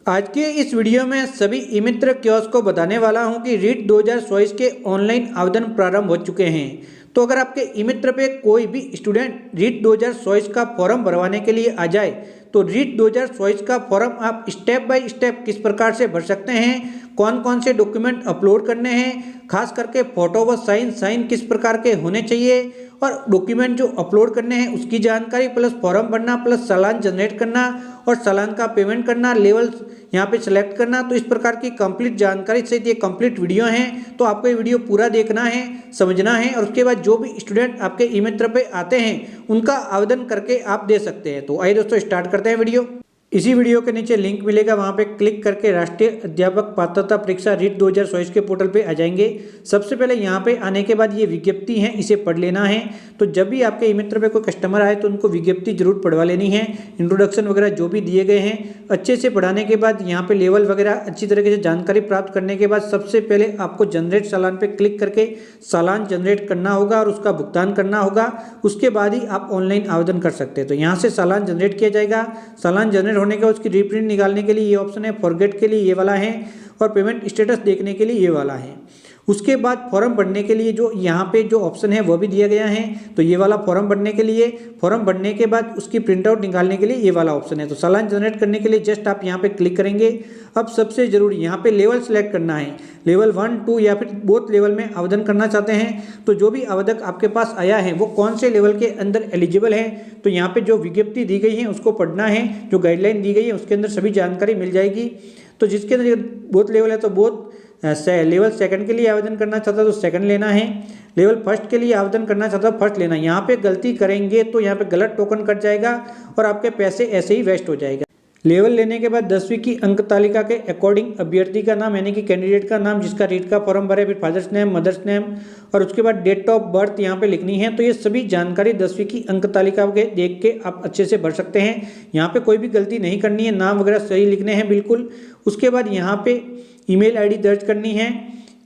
आज के इस वीडियो में सभी ई-मित्र कियोस्क को बताने वाला हूं कि रीट 2024 के ऑनलाइन आवेदन प्रारंभ हो चुके हैं। तो अगर आपके ई-मित्र पे कोई भी स्टूडेंट रीट 2024 का फॉर्म भरवाने के लिए आ जाए तो रीट 2024 का फॉर्म आप स्टेप बाय स्टेप किस प्रकार से भर सकते हैं, कौन कौन से डॉक्यूमेंट अपलोड करने हैं, खास करके फोटो व साइन किस प्रकार के होने चाहिए और डॉक्यूमेंट जो अपलोड करने हैं उसकी जानकारी, प्लस फॉर्म भरना, प्लस चालान जनरेट करना और चालान का पेमेंट करना, लेवल यहाँ पे सिलेक्ट करना। तो इस प्रकार की कंप्लीट जानकारी से ये कंप्लीट वीडियो है, तो आपको ये वीडियो पूरा देखना है, समझना है और उसके बाद जो भी स्टूडेंट आपके ई-मित्र पे आते हैं उनका आवेदन करके आप दे सकते हैं। तो आइए दोस्तों स्टार्ट करते हैं वीडियो। इसी वीडियो के नीचे लिंक मिलेगा, वहाँ पे क्लिक करके राष्ट्रीय अध्यापक पात्रता परीक्षा रीट 2024 के पोर्टल पे आ जाएंगे। सबसे पहले यहाँ पे आने के बाद ये विज्ञप्ति है, इसे पढ़ लेना है। तो जब भी आपके ई-मित्र पे कोई कस्टमर आए तो उनको विज्ञप्ति जरूर पढ़वा लेनी है। इंट्रोडक्शन वगैरह जो भी दिए गए हैं अच्छे से पढ़ाने के बाद यहाँ पे लेवल वगैरह अच्छी तरीके से जानकारी प्राप्त करने के बाद सबसे पहले आपको जनरेट चालान पे क्लिक करके चालान जनरेट करना होगा और उसका भुगतान करना होगा। उसके बाद ही आप ऑनलाइन आवेदन कर सकते हैं। तो यहाँ से चालान जनरेट किया जाएगा। चालान जनरेट होने का उसकी रीप्रिंट निकालने के लिए ये ऑप्शन है, फॉरगेट के लिए ये वाला है और पेमेंट स्टेटस देखने के लिए ये वाला है। उसके बाद फॉर्म भरने के लिए जो यहाँ पे जो ऑप्शन है वो भी दिया गया है। तो ये वाला फॉर्म भरने के लिए, फॉर्म भरने के बाद उसकी प्रिंट आउट निकालने के लिए ये वाला ऑप्शन है। तो चालान जनरेट करने के लिए जस्ट आप यहाँ पे क्लिक करेंगे। अब सबसे जरूरी यहाँ पे लेवल सेलेक्ट करना है, लेवल 1, 2 या फिर बोथ लेवल में आवेदन करना चाहते हैं। तो जो भी आवेदक आपके पास आया है वो कौन से लेवल के अंदर एलिजिबल है, तो यहाँ पे जो विज्ञप्ति दी गई है उसको पढ़ना है, जो गाइडलाइन दी गई है उसके अंदर सभी जानकारी मिल जाएगी। तो जिसके अंदर बोथ लेवल है तो बोथ, लेवल सेकंड के लिए आवेदन करना चाहता है तो सेकंड लेना है, लेवल फर्स्ट के लिए आवेदन करना चाहता है फर्स्ट लेना है। यहाँ पे गलती करेंगे तो यहाँ पे गलत टोकन कट जाएगा और आपके पैसे ऐसे ही वेस्ट हो जाएगा। लेवल लेने के बाद 10वीं की अंक तालिका के अकॉर्डिंग अभ्यर्थी का नाम यानी कि कैंडिडेट का नाम जिसका रीट का फॉर्म भरे, फिर फादर्स नेम, मदर्स नेम और उसके बाद डेट ऑफ बर्थ यहाँ पे लिखनी है। तो ये सभी जानकारी 10वीं की अंक तालिका के देख के आप अच्छे से भर सकते हैं। यहाँ पे कोई भी गलती नहीं करनी है, नाम वगैरह सही लिखने हैं बिल्कुल। उसके बाद यहाँ पे ईमेल आईडी दर्ज करनी है।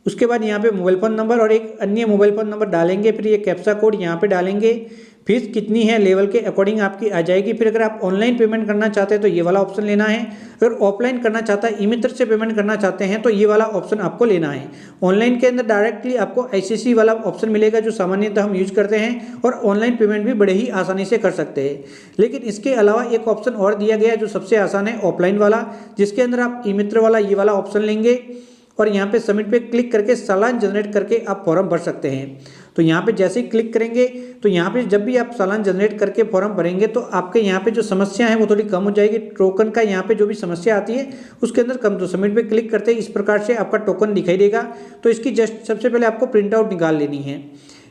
उसके बाद यहाँ पे मोबाइल फ़ोन नंबर और एक अन्य मोबाइल फ़ोन नंबर डालेंगे। फिर ये कैप्चा कोड यहाँ पे डालेंगे। फीस कितनी है लेवल के अकॉर्डिंग आपकी आ जाएगी। फिर अगर आप ऑनलाइन पेमेंट करना चाहते हैं तो ये वाला ऑप्शन लेना है। अगर ऑफलाइन करना चाहता है, ई-मित्र से पेमेंट करना चाहते हैं तो ये वाला ऑप्शन आपको लेना है। ऑनलाइन के अंदर डायरेक्टली आपको ICC वाला ऑप्शन मिलेगा जो सामान्यतः हम यूज करते हैं और ऑनलाइन पेमेंट भी बड़े ही आसानी से कर सकते हैं। लेकिन इसके अलावा एक ऑप्शन और दिया गया है जो सबसे आसान है, ऑफलाइन वाला, जिसके अंदर आप ई-मित्र वाला ये वाला ऑप्शन लेंगे और यहाँ पे सबमिट पे क्लिक करके चालान जनरेट करके आप फॉर्म भर सकते हैं। तो यहाँ पे जैसे ही क्लिक करेंगे तो यहाँ पे जब भी आप चालान जनरेट करके फॉर्म भरेंगे तो आपके यहाँ पे जो समस्या है वो थोड़ी कम हो जाएगी। टोकन का यहाँ पे जो भी समस्या आती है उसके अंदर कम। तो सबमिट पे क्लिक करते ही इस प्रकार से आपका टोकन दिखाई देगा। तो इसकी जस्ट सबसे पहले आपको प्रिंट आउट निकाल लेनी है।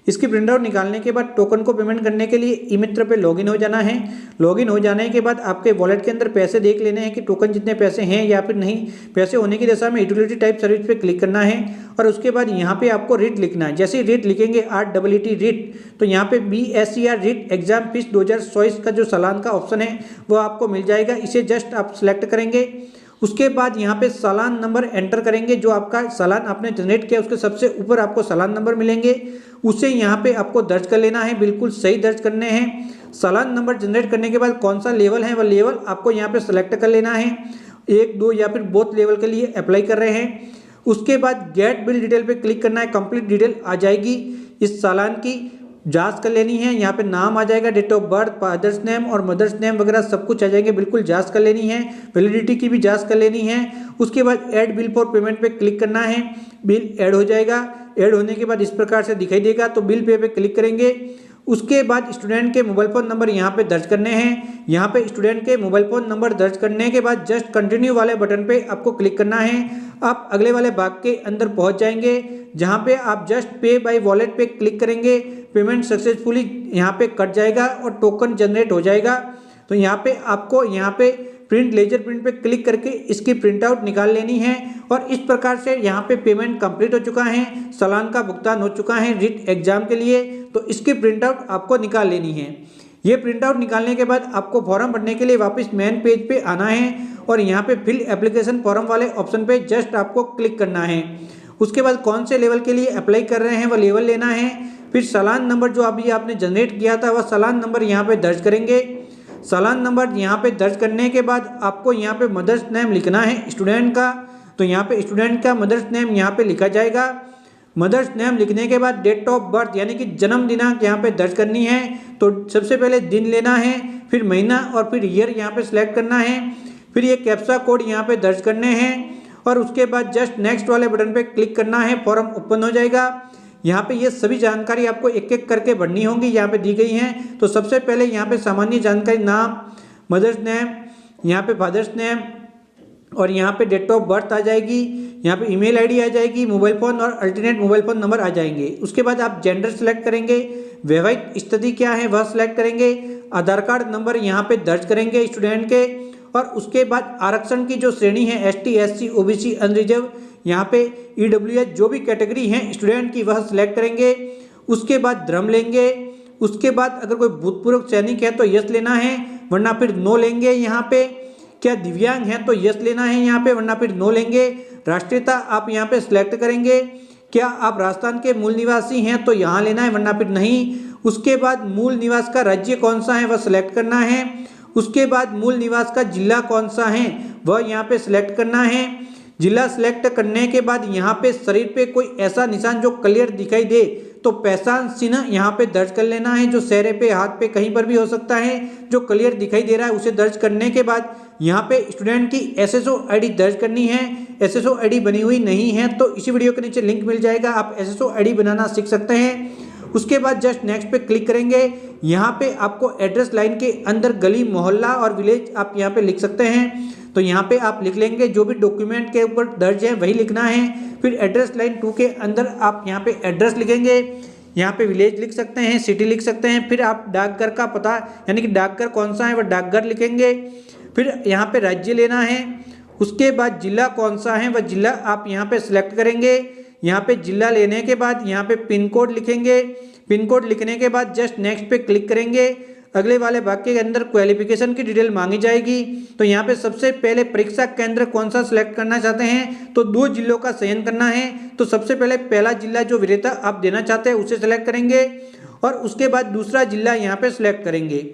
इसकी प्रिंट आउट निकालने के बाद टोकन को पेमेंट करने के लिए ई-मित्र पे लॉगिन हो जाना है। लॉगिन हो जाने के बाद आपके वॉलेट के अंदर पैसे देख लेने हैं कि टोकन जितने पैसे हैं या फिर नहीं। पैसे होने की दशा में यूटिलिटी टाइप सर्विस पे क्लिक करना है और उसके बाद यहाँ पे आपको रीट लिखना है। जैसे रीट लिखेंगे REET रीट, तो यहाँ पे BSER रीट एग्जाम फीस 2024 का जो चालान का ऑप्शन है वो आपको मिल जाएगा। इसे जस्ट आप सिलेक्ट करेंगे। उसके बाद यहाँ पे चालान नंबर एंटर करेंगे। जो आपका चालान आपने जनरेट किया उसके सबसे ऊपर आपको चालान नंबर मिलेंगे, उसे यहाँ पे आपको दर्ज कर लेना है, बिल्कुल सही दर्ज करने हैं। चालान नंबर जनरेट करने के बाद कौन सा लेवल है वह लेवल आपको यहाँ पे सेलेक्ट कर लेना है। 1, 2 या फिर बोथ लेवल के लिए अप्लाई कर रहे हैं। उसके बाद गेट बिल डिटेल पे क्लिक करना है। कंप्लीट डिटेल आ जाएगी, इस चालान की जांच कर लेनी है। यहाँ पे नाम आ जाएगा, date of birth, father's name और मदर्स नेम वगैरह सब कुछ आ जाएंगे, बिल्कुल जांच कर लेनी है। वैलिडिटी की भी जांच कर लेनी है। उसके बाद ऐड बिल फॉर पेमेंट पे क्लिक करना है। बिल ऐड हो जाएगा। ऐड होने के बाद इस प्रकार से दिखाई देगा। तो बिल पे क्लिक करेंगे। उसके बाद स्टूडेंट के मोबाइल फ़ोन नंबर यहाँ पे दर्ज करने हैं। यहाँ पे स्टूडेंट के मोबाइल फ़ोन नंबर दर्ज करने के बाद जस्ट कंटिन्यू वाले बटन पे आपको क्लिक करना है। आप अगले वाले भाग के अंदर पहुँच जाएंगे जहाँ पे आप जस्ट पे बाय वॉलेट पे क्लिक करेंगे। पेमेंट सक्सेसफुली यहाँ पे कट जाएगा और टोकन जनरेट हो जाएगा। तो यहाँ पे आपको यहाँ पे प्रिंट लेजर प्रिंट पे क्लिक करके इसकी प्रिंट आउट निकाल लेनी है और इस प्रकार से यहाँ पे पेमेंट कंप्लीट हो चुका है, चालान का भुगतान हो चुका है रीट एग्जाम के लिए। तो इसकी प्रिंट आउट आपको निकाल लेनी है। ये प्रिंट आउट निकालने के बाद आपको फॉर्म भरने के लिए वापस मेन पेज पे आना है और यहाँ पे फिल एप्लीकेशन फॉर्म वाले ऑप्शन पे जस्ट आपको क्लिक करना है। उसके बाद कौन से लेवल के लिए अप्लाई कर रहे हैं वह लेवल लेना है। फिर चालान नंबर जो अभी आपने जनरेट किया था वह चालान नंबर यहाँ पे दर्ज करेंगे। चालान नंबर यहाँ पे दर्ज करने के बाद आपको यहाँ पे मदर्स नेम लिखना है स्टूडेंट का। तो यहाँ पे स्टूडेंट का मदर्स नेम यहाँ पे लिखा जाएगा। मदर्स नेम लिखने के बाद डेट ऑफ बर्थ यानी कि जन्म दिनांक यहाँ पे दर्ज करनी है। तो सबसे पहले दिन लेना है, फिर महीना और फिर ईयर यहाँ पे सिलेक्ट करना है। फिर ये कैप्चा कोड यहाँ पे दर्ज करने हैं और उसके बाद जस्ट नेक्स्ट वाले बटन पे क्लिक करना है, फॉर्म ओपन हो जाएगा। यहाँ पे ये सभी जानकारी आपको एक एक करके भरनी होंगी, यहाँ पे दी गई हैं। तो सबसे पहले यहाँ पे सामान्य जानकारी, नाम, मदर्स नेम, यहाँ पे फादर्स नेम और यहाँ पे डेट ऑफ बर्थ आ जाएगी। यहाँ पे ईमेल आईडी आ जाएगी, मोबाइल फ़ोन और अल्टरनेट मोबाइल फ़ोन नंबर आ जाएंगे। उसके बाद आप जेंडर सेलेक्ट करेंगे, वैवाहिक स्थिति क्या है वह सिलेक्ट करेंगे, आधार कार्ड नंबर यहाँ पे दर्ज करेंगे स्टूडेंट के। और उसके बाद आरक्षण की जो श्रेणी है ST SC OBC अनरिजर्व, यहाँ पे EWS जो भी कैटेगरी है स्टूडेंट की वह सिलेक्ट करेंगे। उसके बाद धर्म लेंगे। उसके बाद अगर कोई भूतपूर्व सैनिक है तो यस लेना है, वरना फिर नो लेंगे। यहाँ पे क्या दिव्यांग है तो यस लेना है यहाँ पे, वरना फिर नो लेंगे। राष्ट्रीयता आप यहाँ पे सिलेक्ट करेंगे। क्या आप राजस्थान के मूल निवासी हैं तो यहाँ लेना है, वरना फिर नहीं। उसके बाद मूल निवास का राज्य कौन सा है वह सिलेक्ट करना है। उसके बाद मूल निवास का जिला कौन सा है वह यहाँ पे सिलेक्ट करना है। जिला सिलेक्ट करने के बाद यहाँ पे शरीर पे कोई ऐसा निशान जो क्लियर दिखाई दे तो पहचान चिन्ह यहाँ पे दर्ज कर लेना है, जो चेहरे पे, हाथ पे, कहीं पर भी हो सकता है, जो क्लियर दिखाई दे रहा है उसे दर्ज करने के बाद यहाँ पे स्टूडेंट की SSO ID दर्ज करनी है। SSO ID बनी हुई नहीं है तो इसी वीडियो के नीचे लिंक मिल जाएगा, आप SSO ID बनाना सीख सकते हैं। उसके बाद जस्ट नेक्स्ट पे क्लिक करेंगे। यहाँ पे आपको एड्रेस लाइन के अंदर गली, मोहल्ला और विलेज आप यहाँ पे लिख सकते हैं। तो यहाँ पे आप लिख लेंगे, जो भी डॉक्यूमेंट के ऊपर दर्ज है वही लिखना है। फिर एड्रेस लाइन 2 के अंदर आप यहाँ पे एड्रेस लिखेंगे। यहाँ पे विलेज लिख सकते हैं, सिटी लिख सकते हैं। फिर आप डाकघर का पता यानी कि डाकघर कौन सा है वह डाकघर लिखेंगे। फिर यहाँ पे राज्य लेना है। उसके बाद जिला कौन सा है वह जिला आप यहाँ पे सिलेक्ट करेंगे। यहाँ पे जिला लेने के बाद यहाँ पे पिन कोड लिखेंगे। पिन कोड लिखने के बाद जस्ट नेक्स्ट पे क्लिक करेंगे। अगले वाले वाक्य के अंदर क्वालिफिकेशन की डिटेल मांगी जाएगी। तो यहाँ पे सबसे पहले परीक्षा केंद्र कौन सा सिलेक्ट करना चाहते हैं तो 2 जिलों का चयन करना है। तो सबसे पहले पहला जिला जो विजेता आप देना चाहते हैं उसे सिलेक्ट करेंगे और उसके बाद दूसरा जिला यहाँ पे सिलेक्ट करेंगे।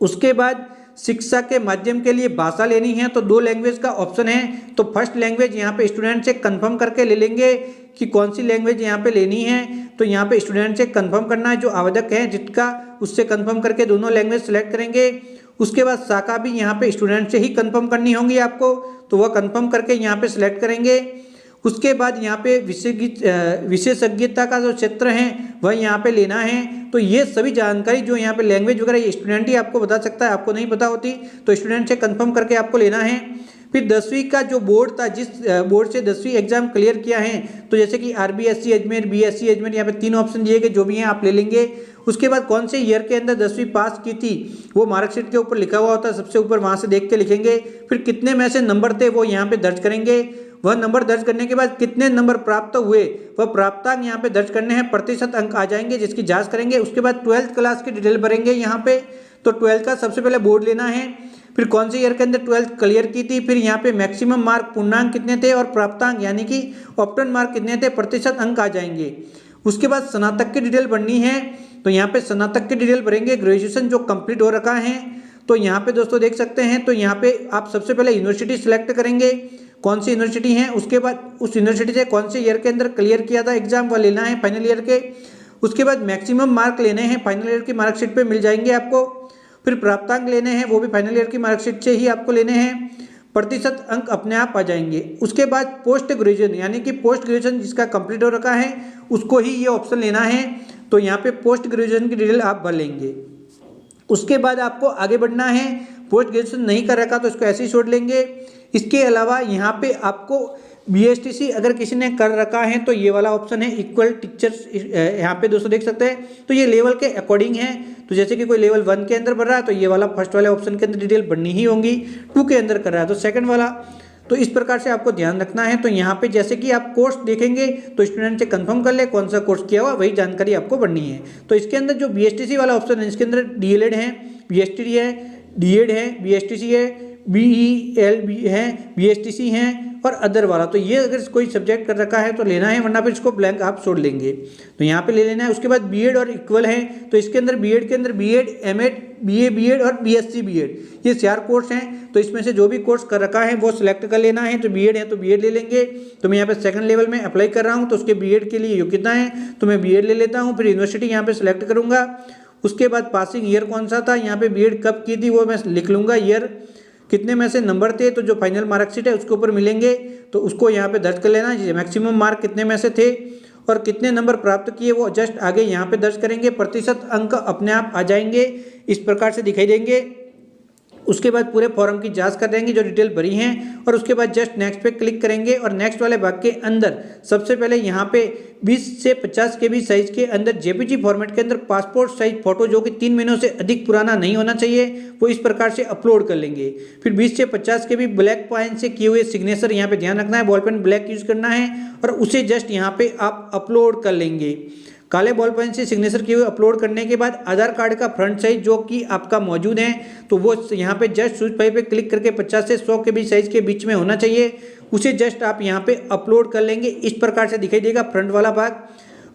उसके बाद शिक्षा के माध्यम के लिए भाषा लेनी है तो 2 लैंग्वेज का ऑप्शन है। तो फर्स्ट लैंग्वेज यहाँ पे स्टूडेंट से कंफर्म करके ले लेंगे कि कौन सी लैंग्वेज यहाँ पे लेनी है। तो यहाँ पे स्टूडेंट से कंफर्म करना है, जो आवेदक है जिसका, उससे कंफर्म करके दोनों लैंग्वेज सेलेक्ट करेंगे। उसके बाद शाखा भी यहाँ पे स्टूडेंट से ही कंफर्म करनी होंगी आपको, तो वह कंफर्म करके यहाँ पे सिलेक्ट करेंगे। उसके बाद यहाँ पे विशेषज्ञता का जो क्षेत्र है वह यहाँ पे लेना है। तो ये सभी जानकारी जो यहाँ पे लैंग्वेज वगैरह ये स्टूडेंट ही आपको बता सकता है, आपको नहीं पता होती तो स्टूडेंट से कंफर्म करके आपको लेना है। फिर 10वीं का जो बोर्ड था, जिस बोर्ड से 10वीं एग्जाम क्लियर किया है, तो जैसे कि RBSC अजमेर, BSc अजमेर, यहाँ पे 3 ऑप्शन दिए गए, जो भी हैं आप ले लेंगे। उसके बाद कौन से ईयर के अंदर 10वीं पास की थी वो मार्कशीट के ऊपर लिखा हुआ होता है, सबसे ऊपर वहाँ से देख के लिखेंगे। फिर कितने में से नंबर थे वो यहाँ पे दर्ज करेंगे। वह नंबर दर्ज करने के बाद कितने नंबर प्राप्त हुए वह प्राप्तांक यहाँ पे दर्ज करने हैं, प्रतिशत अंक आ जाएंगे जिसकी जांच करेंगे। उसके बाद 12th क्लास की डिटेल भरेंगे यहाँ पे। तो 12th का सबसे पहले बोर्ड लेना है, फिर कौन से ईयर के अंदर 12th क्लियर की थी, फिर यहाँ पे मैक्सिमम मार्क पूर्णांक कितने थे और प्राप्तांक यानी कि ऑप्टन मार्क कितने थे, प्रतिशत अंक आ जाएंगे। उसके बाद स्नातक की डिटेल भरनी है, तो यहाँ पे स्नातक की डिटेल भरेंगे, ग्रेजुएशन जो कंप्लीट हो रखा है। तो यहाँ पे दोस्तों देख सकते हैं, तो यहाँ पे आप सबसे पहले यूनिवर्सिटी सिलेक्ट करेंगे, कौन सी यूनिवर्सिटी है। उसके बाद उस यूनिवर्सिटी से कौन से ईयर के अंदर क्लियर किया था एग्जाम वह लेना है, फाइनल ईयर के। उसके बाद मैक्सिमम मार्क लेने हैं, फाइनल ईयर की मार्कशीट पे मिल जाएंगे आपको। फिर प्राप्तांक लेने हैं, वो भी फाइनल ईयर की मार्कशीट से ही आपको लेने हैं, प्रतिशत अंक अपने आप आ जाएंगे। उसके बाद पोस्ट ग्रेजुएशन यानी कि पोस्ट ग्रेजुएशन जिसका कंप्लीट हो रखा है उसको ही ये ऑप्शन लेना है। तो यहाँ पे पोस्ट ग्रेजुएशन की डिटेल आप भर लेंगे। उसके बाद आपको आगे बढ़ना है, पोस्ट ग्रेजुएशन नहीं कर रखा तो इसको ऐसे ही छोड़ लेंगे। इसके अलावा यहाँ पे आपको BSTC अगर किसी ने कर रखा है तो ये वाला ऑप्शन है, इक्वल टीचर्स, यहाँ पे दोस्तों देख सकते हैं। तो ये लेवल के अकॉर्डिंग है, तो जैसे कि कोई लेवल 1 के अंदर भर रहा है तो ये वाला फर्स्ट वाले ऑप्शन के अंदर डिटेल भरनी ही होंगी, 2 के अंदर कर रहा है तो सेकंड वाला। तो इस प्रकार से आपको ध्यान रखना है। तो यहाँ पे जैसे कि आप कोर्स देखेंगे तो स्टूडेंट से कंफर्म कर ले कौन सा कोर्स किया हुआ, वही जानकारी आपको भरनी है। तो इसके अंदर जो BSTC वाला ऑप्शन है इसके अंदर DLED है, PhD है, DED है, BSTC है, BEL भी हैं, BSTC हैं और अदर वाला। तो ये अगर कोई सब्जेक्ट कर रखा है तो लेना है, वरना फिर इसको ब्लैंक आप छोड़ लेंगे। तो यहाँ पे ले लेना है। उसके बाद बीएड और इक्वल है, तो इसके अंदर बीएड के अंदर बीएड, एमएड, बीए बीएड और बीएससी बीएड, ये 4 कोर्स हैं। तो इसमें से जो भी कोर्स कर रखा है वो सिलेक्ट कर लेना है। तो बीएड है तो बीएड ले लेंगे। तो मैं यहाँ पे सेकंड लेवल में अप्लाई कर रहा हूँ, तो उसके बीएड के लिए योग्यता है, तो मैं बीएड ले लेता हूँ। फिर यूनिवर्सिटी यहाँ पे सिलेक्ट करूँगा। उसके बाद पासिंग ईयर कौन सा था, यहाँ पे बीएड कब की थी वो मैं लिख लूँगा, ईयर कितने में से नंबर थे, तो जो फाइनल मार्कशीट है उसके ऊपर मिलेंगे, तो उसको यहाँ पे दर्ज कर लेना। मैक्सिमम मार्क कितने में से थे और कितने नंबर प्राप्त किए वो जस्ट आगे यहाँ पे दर्ज करेंगे। प्रतिशत अंक अपने आप आ जाएंगे, इस प्रकार से दिखाई देंगे। उसके बाद पूरे फॉर्म की जांच कर देंगे जो डिटेल भरी हैं, और उसके बाद जस्ट नेक्स्ट पे क्लिक करेंगे। और नेक्स्ट वाले भाग के अंदर सबसे पहले यहाँ पे 20 से 50 के भी साइज के अंदर जेपीजी फॉर्मेट के अंदर पासपोर्ट साइज फोटो जो कि 3 महीनों से अधिक पुराना नहीं होना चाहिए, वो इस प्रकार से अपलोड कर लेंगे। फिर 20 से 50 के भी ब्लैक पॉइंट से किए हुए सिग्नेचर यहाँ पे ध्यान रखना है, बॉल पेन ब्लैक यूज करना है, और उसे जस्ट यहाँ पे आप अपलोड कर लेंगे। काले बॉल पेन से सिग्नेचर किए हुए अपलोड करने के बाद आधार कार्ड का फ्रंट साइज जो कि आपका मौजूद है, तो वो यहाँ पे जस्ट स्विच फाइल पे क्लिक करके 50 से 100 के बीच साइज के बीच में होना चाहिए, उसे जस्ट आप यहाँ पे अपलोड कर लेंगे। इस प्रकार से दिखाई देगा फ्रंट वाला भाग।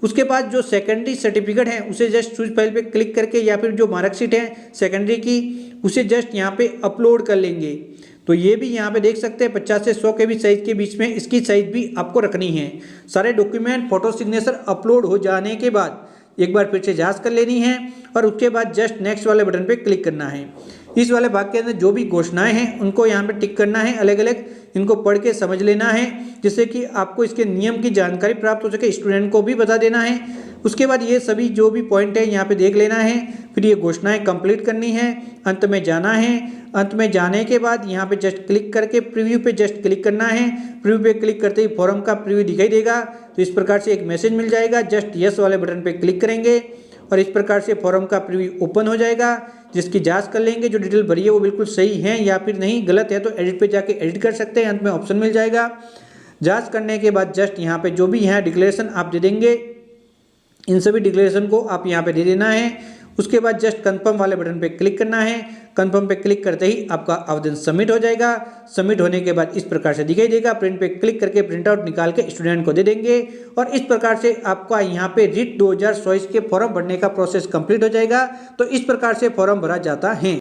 उसके बाद जो सेकेंडरी सर्टिफिकेट है उसे जस्ट स्विच फाइल पे क्लिक करके, या फिर जो मार्कशीट है सेकेंडरी की, उसे जस्ट यहाँ पे अपलोड कर लेंगे। तो ये भी यहाँ पे देख सकते हैं 50 से 100 के भी साइज के बीच में इसकी साइज भी आपको रखनी है। सारे डॉक्यूमेंट फोटो सिग्नेचर अपलोड हो जाने के बाद एक बार फिर से जांच कर लेनी है, और उसके बाद जस्ट नेक्स्ट वाले बटन पे क्लिक करना है। इस वाले भाग के अंदर जो भी घोषणाएं हैं उनको यहाँ पे टिक करना है, अलग अलग इनको पढ़ के समझ लेना है, जिससे कि आपको इसके नियम की जानकारी प्राप्त हो सके, स्टूडेंट को भी बता देना है। उसके बाद ये सभी जो भी पॉइंट है यहाँ पे देख लेना है, फिर ये घोषणाएं कंप्लीट करनी है, अंत में जाना है। अंत में जाने के बाद यहाँ पे जस्ट क्लिक करके प्रीव्यू पे जस्ट क्लिक करना है। प्रीव्यू पे क्लिक करते ही फॉर्म का प्रीव्यू दिखाई देगा, तो इस प्रकार से एक मैसेज मिल जाएगा। जस्ट यस वाले बटन पे क्लिक करेंगे और इस प्रकार से फॉर्म का प्रीव्यू ओपन हो जाएगा, जिसकी जांच कर लेंगे जो डिटेल भरी है वो बिल्कुल सही है या फिर नहीं, गलत है तो एडिट पे जाके एडिट कर सकते हैं। अंत में ऑप्शन मिल जाएगा। जांच करने के बाद जस्ट यहाँ पे जो भी यहाँ डिक्लेरेशन आप दे देंगे, इन सभी डिक्लेरेशन को आप यहाँ पे दे देना है। उसके बाद जस्ट कंफर्म वाले बटन पे क्लिक करना है। कंफर्म पे क्लिक करते ही आपका आवेदन सबमिट हो जाएगा। सबमिट होने के बाद इस प्रकार से दिखाई देगा। प्रिंट पे क्लिक करके प्रिंट आउट निकाल के स्टूडेंट को दे देंगे, और इस प्रकार से आपका यहाँ पे रीट 2024 के फॉर्म भरने का प्रोसेस कंप्लीट हो जाएगा। तो इस प्रकार से फॉर्म भरा जाता है।